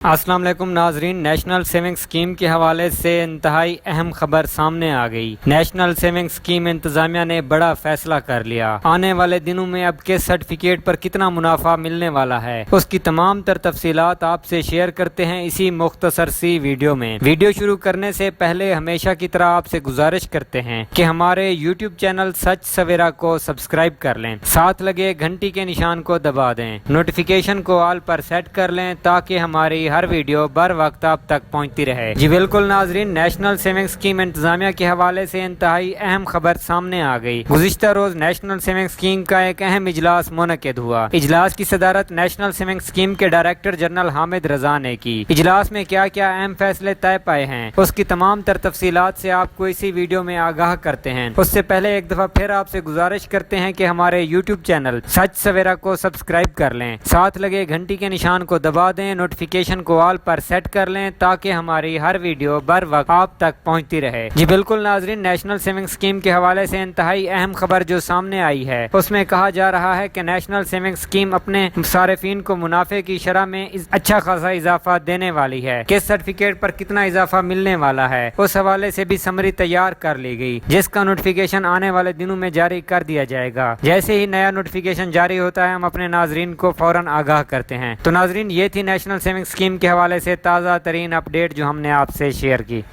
अस्सलाम वालेकुम नाजरीन, नेशनल सेविंग स्कीम के हवाले से इंतहाई अहम खबर सामने आ गई। नेशनल सेविंग स्कीम इंतजामिया ने बड़ा फैसला कर लिया। आने वाले दिनों में अब के सर्टिफिकेट पर कितना मुनाफा मिलने वाला है, उसकी तमाम तर तफसीलात आपसे शेयर करते हैं इसी मुख्तसर सी वीडियो में। वीडियो शुरू करने से पहले हमेशा की तरह आपसे गुजारिश करते हैं कि हमारे यूट्यूब चैनल सच सवेरा को सब्सक्राइब कर लें, साथ लगे घंटी के निशान को दबा दें, नोटिफिकेशन को ऑल पर सेट कर लें ताकि हमारी हर वीडियो बर वक्त आप तक पहुंचती रहे। जी बिल्कुल नाजरीन, नेशनल सेविंग स्कीम इंतजामिया के हवाले से इंतहाई अहम खबर सामने आ गई। गुज़िश्ता रोज नेशनल सेविंग स्कीम का एक अहम इजलास मुनक्किद हुआ। इजलास की सदारत नेशनल सेविंग स्कीम के डायरेक्टर जनरल हामिद रजा ने की। इजलास में क्या क्या अहम फैसले तय पाए हैं, उसकी तमाम तर तफसीलात से आपको इसी वीडियो में आगाह करते हैं। उससे पहले एक दफा फिर आपसे गुजारिश करते हैं कि हमारे यूट्यूब चैनल सच सवेरा को सब्सक्राइब कर लें, साथ लगे घंटी के निशान को दबा दें, नोटिफिकेशन को ऑल पर सेट कर लें ताकि हमारी हर वीडियो बर वक्त आप तक पहुंचती रहे। जी बिल्कुल नाजरीन, नेशनल सेविंग स्कीम के हवाले से इंतहाई अहम खबर जो सामने आई है उसमें कहा जा रहा है कि नेशनल सेविंग स्कीम अपने सारिफीन को मुनाफे की शरह में अच्छा खासा इजाफा देने वाली है। किस सर्टिफिकेट पर कितना इजाफा मिलने वाला है उस हवाले से भी समरी तैयार कर ली गई, जिसका नोटिफिकेशन आने वाले दिनों में जारी कर दिया जाएगा। जैसे ही नया नोटिफिकेशन जारी होता है हम अपने नाजरीन को फौरन आगाह करते हैं। तो नाजरीन, ये थी नेशनल सेविंग स्कीम के हवाले से ताज़ा तरीन अपडेट जो हमने आपसे शेयर की।